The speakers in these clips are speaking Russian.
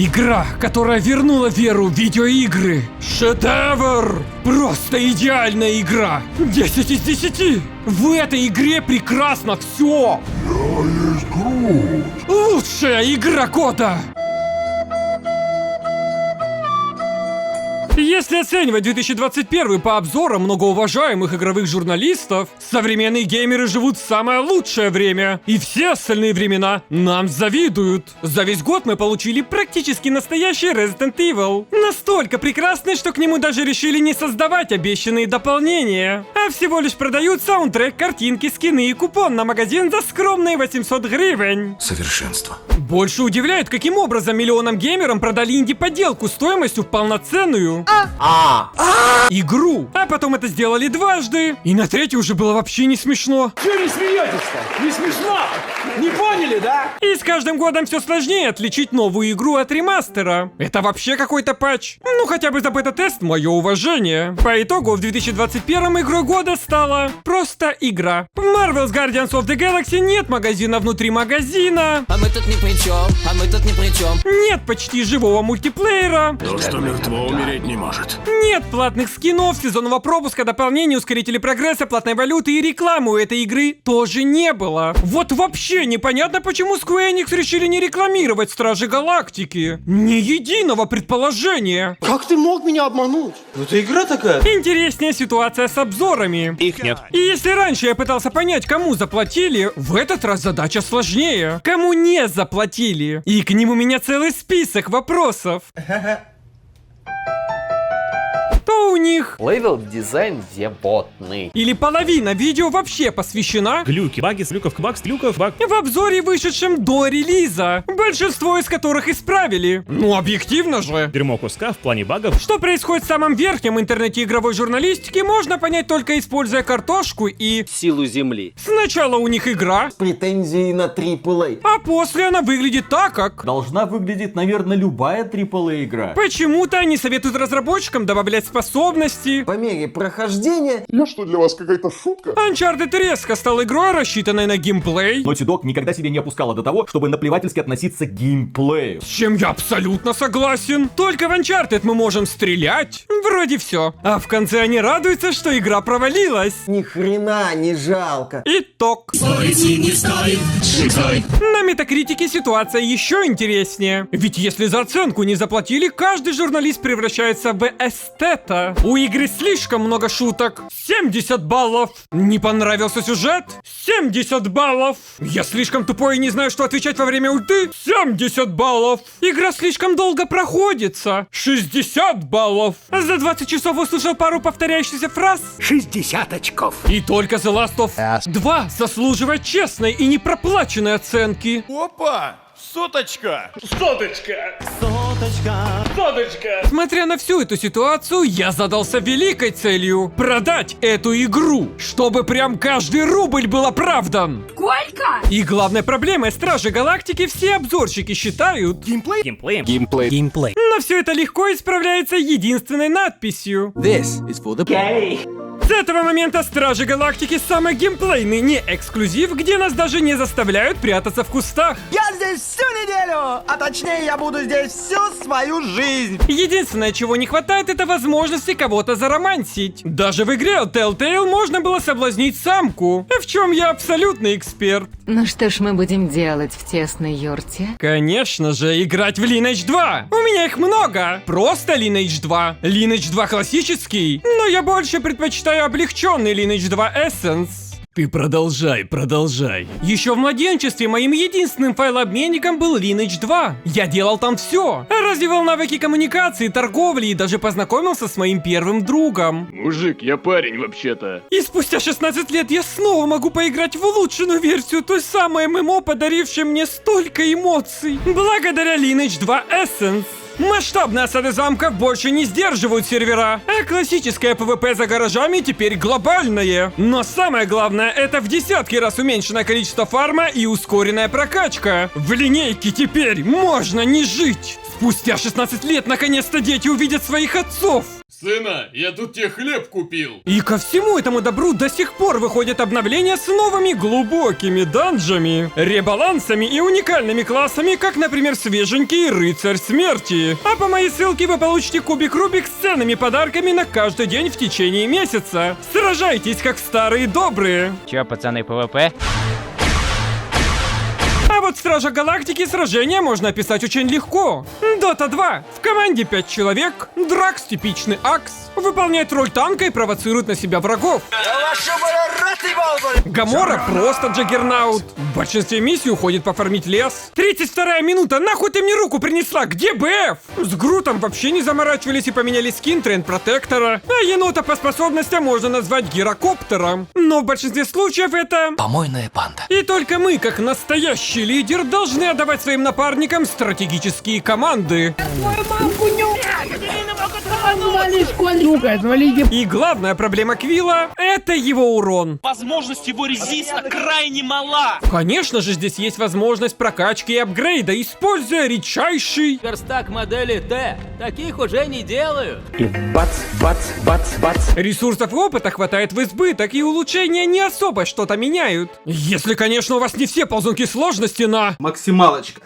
Игра, которая вернула веру в видеоигры. Шедевр! Просто идеальная игра. 10 из 10. В этой игре прекрасно все. Я есть Грут. Лучшая игра года. Если оценивать 2021 по обзорам многоуважаемых игровых журналистов, современные геймеры живут в самое лучшее время, и все остальные времена нам завидуют. За весь год мы получили практически настоящий Resident Evil. Настолько прекрасный, что к нему даже решили не создавать обещанные дополнения, а всего лишь продают саундтрек, картинки, скины и купон на магазин за скромные 800 гривен. Совершенство. Больше удивляет, каким образом миллионам геймерам продали инди-поделку стоимостью в полноценную игру. А потом это сделали дважды. И на третью уже было вообще не смешно. Чё не смеетесь-то? Не смешно? Не поняли, да? И с каждым годом все сложнее отличить новую игру от ремастера. Это вообще какой-то патч. Ну хотя бы за бета-тест мое уважение. По итогу в 2021 игрой года стала просто игра. В Marvel's Guardians of the Galaxy нет магазина внутри магазина. А мы тут ни при чем, а мы тут ни при чем. Нет почти живого мультиплеера. То, что мертво, умереть не может. Нет платных скинов, сезонного пропуска, дополнений, ускорителей прогресса, платной валюты и рекламы у этой игры тоже не было. Вот вообще непонятно, почему Square Enix решили не рекламировать Стражи Галактики. Ни единого предположения. Как ты мог меня обмануть? Это игра такая. Интереснее ситуация с обзорами. Их нет. И если раньше я пытался понять, кому заплатили, в этот раз задача сложнее. Кому не заплатили? И к ним у меня целый список вопросов. То у них Левел-дизайн еботный. или половина видео вообще посвящена Глюки, баги, с люков, баг. в обзоре, вышедшем до релиза, большинство из которых исправили. Ну, объективно же. Дерьмо куска в плане багов. Что происходит в самом верхнем интернете игровой журналистики, можно понять только используя картошку и... Силу земли. Сначала у них игра, Претензии на AAA. а после она выглядит так, как... Должна выглядеть, наверное, любая AAA игра. Почему-то они советуют разработчикам добавлять способности. По мере прохождения Я что, для вас какая-то шутка? Uncharted резко стал игрой, рассчитанной на геймплей. Naughty Dog никогда себя не опускала до того, чтобы наплевательски относиться к геймплею. С чем я абсолютно согласен. Только в Uncharted мы можем стрелять. Вроде все. А в конце они радуются, что игра провалилась. Ни хрена не жалко. Итог. На Метакритике ситуация еще интереснее. Ведь если за оценку не заплатили, каждый журналист превращается в эстета. У игры слишком много шуток. 70 баллов. Не понравился сюжет? 70 баллов. Я слишком тупой и не знаю, что отвечать во время ульты? 70 баллов. Игра слишком долго проходится. 60 баллов. За 20 часов услышал пару повторяющихся фраз. 60 очков. И только The Last of Us 2 заслуживает честной и непроплаченной оценки. Опа! Соточка! Смотря на всю эту ситуацию, я задался великой целью продать эту игру, чтобы прям каждый рубль был оправдан. Сколько? И главной проблемой Стражи Галактики все обзорщики считают, Геймплей. но все это легко исправляется единственной надписью. С этого момента Стражи Галактики самый геймплейный не эксклюзив, где нас даже не заставляют прятаться в кустах. Я здесь всю неделю, а точнее я буду здесь всю свою жизнь. Единственное, чего не хватает, это возможности кого-то заромансить. Даже в игре от Telltale можно было соблазнить самку, в чем я абсолютный эксперт. Ну что ж мы будем делать в тесной юрте? Конечно же, играть в Lineage 2. У меня их много. Просто Lineage 2. Lineage 2 классический, но я больше предпочитаю облегченный Lineage 2 Essence. Ты продолжай. Еще в младенчестве моим единственным файлообменником был Lineage 2. Я делал там все. Развивал навыки коммуникации, торговли и даже познакомился с моим первым другом. Мужик, я парень вообще-то. И спустя 16 лет я снова могу поиграть в улучшенную версию той самой ММО, подарившей мне столько эмоций. Благодаря Lineage 2 Essence. Масштабные осады замков больше не сдерживают сервера, а классическое PvP за гаражами теперь глобальное. Но самое главное, это в десятки раз уменьшенное количество фарма и ускоренная прокачка. В линейке теперь можно не жить. Спустя 16 лет наконец-то дети увидят своих отцов. Сына, я тут тебе хлеб купил. И ко всему этому добру до сих пор выходят обновления с новыми глубокими данжами, ребалансами и уникальными классами, как, например, свеженький Рыцарь Смерти. А по моей ссылке вы получите кубик Рубик с ценными подарками на каждый день в течение месяца. Сражайтесь, как старые добрые. Чё, пацаны, ПВП? А вот в Стражах Галактики сражение можно описать очень легко. Дота 2. В команде 5 человек. Дракс типичный Акс. Выполняет роль танка и провоцирует на себя врагов. Гамора просто Джаггернаут. В большинстве миссий уходит пофармить лес. 32-я минута. Нахуй ты мне руку принесла? Где БФ? С Грутом вообще не заморачивались и поменяли скин Тренд Протектора. А енота по способностям можно назвать гирокоптером. Но в большинстве случаев это... Помойная панда. И только мы, как настоящий лидер, должны отдавать своим напарникам стратегические команды. И главная проблема Квилла — это его урон. Возможность его резиста крайне мала. Конечно же, здесь есть возможность прокачки и апгрейда, используя редчайший... Верстак модели Т. Таких уже не делают. И бац, бац, бац, бац. Ресурсов и опыта хватает в избыток, и улучшения не особо что-то меняют. Если, конечно, у вас не все ползунки сложности на... Максималочка.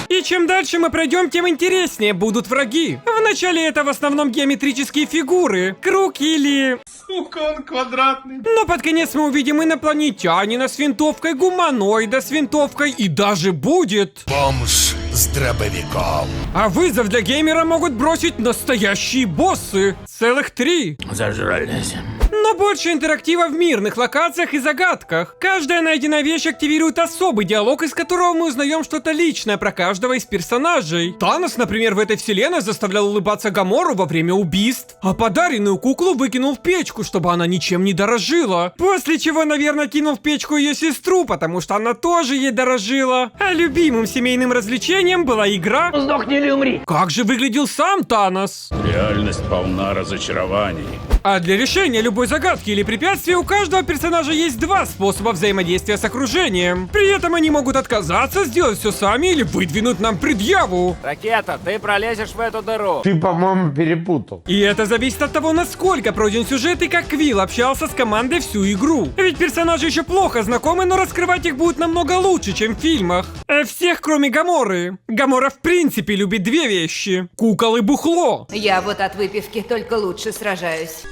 И чем дальше мы пройдем, тем интереснее будут враги. Вначале это в основном геометрические фигуры, круг или... Сука, он квадратный. Но под конец мы увидим инопланетянина с винтовкой, гуманоида с винтовкой и даже будет... Бомж с дробовиком. А вызов для геймера могут бросить настоящие боссы. Целых 3. Зажрались. Но больше интерактива в мирных локациях и загадках. Каждая найденная вещь активирует особый диалог, из которого мы узнаем что-то личное про каждого из персонажей. Танос, например, в этой вселенной заставлял улыбаться Гамору во время убийств, а подаренную куклу выкинул в печку, чтобы она ничем не дорожила. После чего, наверное, кинул в печку ее сестру, потому что она тоже ей дорожила. А любимым семейным развлечением была игра «Сдохни или умри». Как же выглядел сам Танос? Реальность полна разочарований. А для решения любой загадки или препятствия у каждого персонажа есть 2 способа взаимодействия с окружением. При этом они могут отказаться, сделать все сами или выдвинуть нам предъяву. Ракета, ты пролезешь в эту дыру. Ты, по-моему, перепутал. И это зависит от того, насколько пройден сюжет и как Квилл общался с командой всю игру. Ведь персонажи еще плохо знакомы, но раскрывать их будет намного лучше, чем в фильмах. Всех, кроме Гаморы. Гамора в принципе любит 2 вещи: кукол и бухло. Я вот от выпивки только лучше сражаюсь.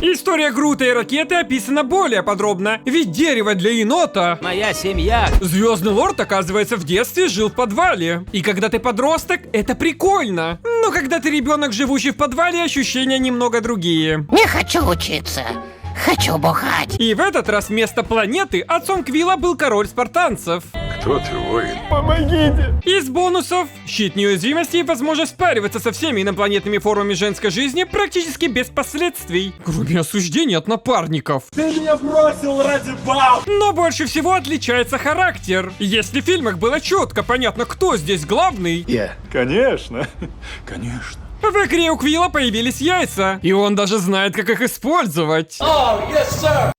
История Грута и Ракеты описана более подробно, ведь дерево для енота... Моя семья. Звездный лорд, оказывается, в детстве жил в подвале. И когда ты подросток, это прикольно. Но когда ты ребенок, живущий в подвале, ощущения немного другие. Не хочу учиться. Хочу бухать. И в этот раз вместо планеты отцом Квилла был король спартанцев. Кто ты, воин? Из бонусов — щит неуязвимости и возможность спариваться со всеми инопланетными формами женской жизни практически без последствий. Кроме осуждения от напарников. Ты меня бросил ради баб. Но больше всего отличается характер. Если в фильмах было четко понятно, кто здесь главный, Конечно. Конечно. в игре у Квилла появились яйца, и он даже знает, как их использовать.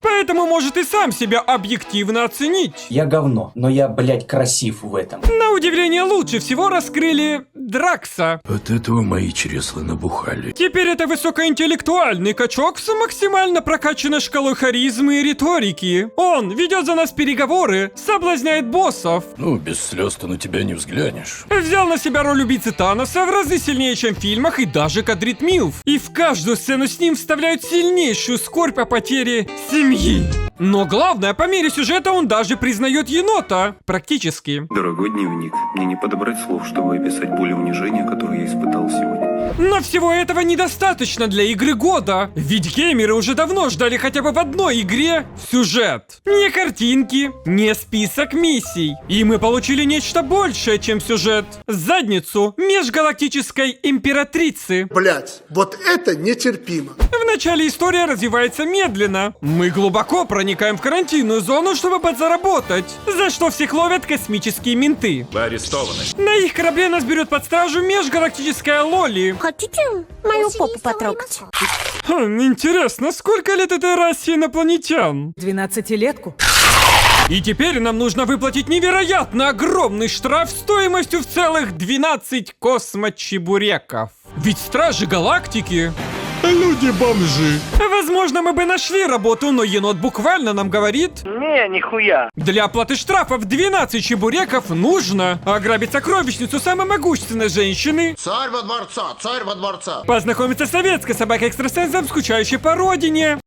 Поэтому может и сам себя объективно оценить. Я говно, но я, блядь, красив в этом. На удивление, лучше всего раскрыли Дракса. От этого мои чресла набухали. Теперь это высокоинтеллектуальный качок с максимально прокачанной шкалой харизмы и риторики. Он ведет за нас переговоры, соблазняет боссов. Ну, без слез-то на тебя не взглянешь. Взял на себя роль убийцы Таноса в разы сильнее, чем в фильмах, и даже кадрит милф. И в каждую сцену с ним вставляют сильнейшую скорбь о потере семьи. Но главное, по мере сюжета он даже признает енота. Практически. Дорогой дневник, мне не подобрать слов, чтобы описать боль и унижение, которое я испытал сегодня. Но всего этого недостаточно для игры года. Ведь геймеры уже давно ждали хотя бы в одной игре сюжет. Не картинки, не список миссий. И мы получили нечто большее, чем сюжет. Задницу межгалактической императрицы. Блять, вот это нетерпимо. Вначале история развивается медленно. Мы глубоко проникаем в карантинную зону, чтобы подзаработать. За что всех ловят космические менты. Вы арестованы. На их корабле нас берет под стражу межгалактическая Лоли. Хотите мою попу потрогать? Интересно, сколько лет этой расе инопланетян? 12-летку. И теперь нам нужно выплатить невероятно огромный штраф стоимостью в целых 12 космочебуреков. Ведь Стражи Галактики... люди-бомжи. Возможно, мы бы нашли работу, но енот буквально нам говорит... Не, нихуя. Для оплаты штрафов 12 чебуреков нужно ограбить сокровищницу самой могущественной женщины, Царь во дворца, царь во дворца. познакомиться с советской собакой-экстрасенсом, скучающей по родине,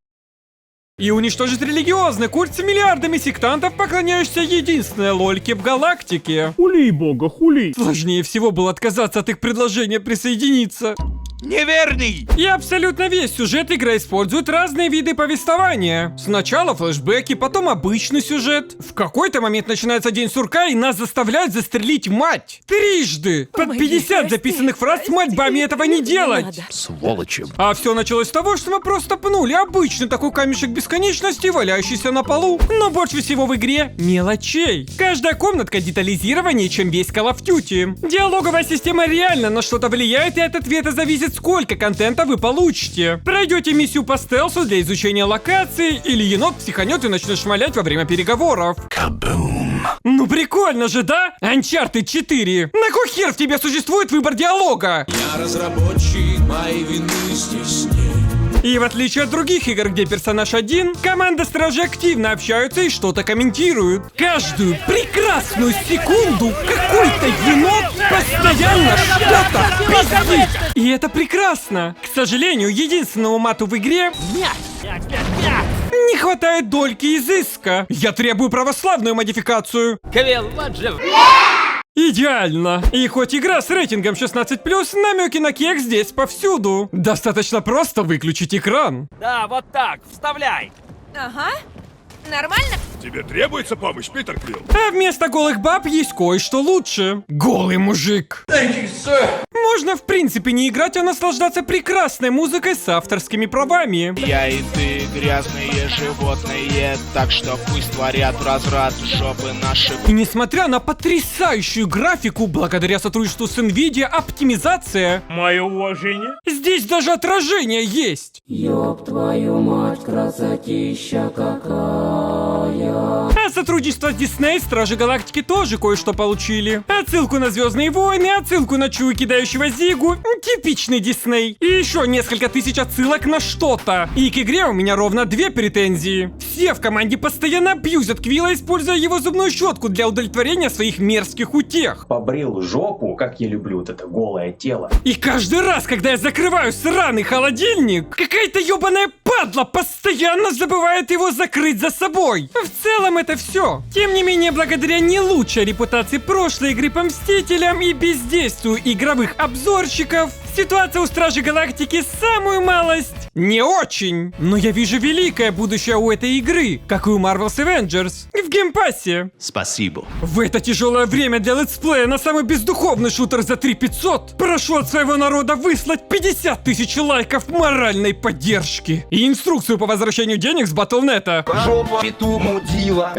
и уничтожить религиозный культ с миллиардами сектантов, поклоняющихся единственной лольке в галактике. Хули, бога, хули. Сложнее всего было отказаться от их предложения присоединиться. Неверный! И абсолютно весь сюжет игры использует разные виды повествования. Сначала флешбеки, потом обычный сюжет. В какой-то момент начинается день сурка, и нас заставляют застрелить мать. Трижды! Под 50 записанных фраз с мольбами этого не делать. Сволочи. А все началось с того, что мы просто пнули обычный такой камешек бесконечности, валяющийся на полу. Но больше всего в игре мелочей. Каждая комнатка детализированнее, чем весь Call of Duty. Диалоговая система реально на что-то влияет, и от ответа зависит, сколько контента вы получите. Пройдете миссию по стелсу для изучения локации, или енот психанет и начнет шмалять во время переговоров. Кабум. Ну прикольно же, да? Uncharted 4. На кой хер в тебе существует выбор диалога? Я разработчик, моей вины здесь нет. И в отличие от других игр, где персонаж один, команда стражей активно общаются и что-то комментируют. Каждую прекрасную секунду какой-то енот постоянно что-то пиздит. И это прекрасно. К сожалению, единственному мату в игре не хватает дольки изыска. Я требую православную модификацию. Квилл, вот же... Идеально! И хоть игра с рейтингом 16+, намеки на кек здесь повсюду. Достаточно просто выключить экран. Да, вот так, вставляй. Ага. Нормально? Тебе требуется помощь, Питер Квилл? А вместо голых баб есть кое-что лучше. Голый мужик. Можно в принципе не играть, а наслаждаться прекрасной музыкой с авторскими правами. Я и ты грязные животные, так что пусть творят разврат жопы наши. И несмотря на потрясающую графику, благодаря сотрудничеству с Nvidia, оптимизация... Мое уважение. Здесь даже отражение есть. Ёб твою мать, красотища какая. А сотрудничество с Disney Стражи Галактики тоже кое-что получили. Отсылку на Звездные войны, отсылку на Чу и кидающего Зигу. Типичный Дисней. И еще несколько тысяч отсылок на что-то. И к игре у меня ровно 2 претензии. Все в команде постоянно абьюзят Квилла, используя его зубную щетку для удовлетворения своих мерзких утех. Побрил жопу, как я люблю вот это голое тело. И каждый раз, когда я закрываю сраный холодильник, какая-то ебаная падла постоянно забывает его закрыть за собой. В целом это все. Тем не менее, благодаря не лучшей репутации прошлой игры по Мстителям и бездействию игровых обзорщиков, ситуация у Стражей Галактики самую малость не очень. Но я вижу великое будущее у этой игры, как и у Marvel's Avengers, в геймпассе. Спасибо. В это тяжелое время для летсплея на самый бездуховный шутер за 3500 прошу от своего народа выслать 50 тысяч лайков моральной поддержки и инструкцию по возвращению денег с Battle.net. Жопа, пету, мудила.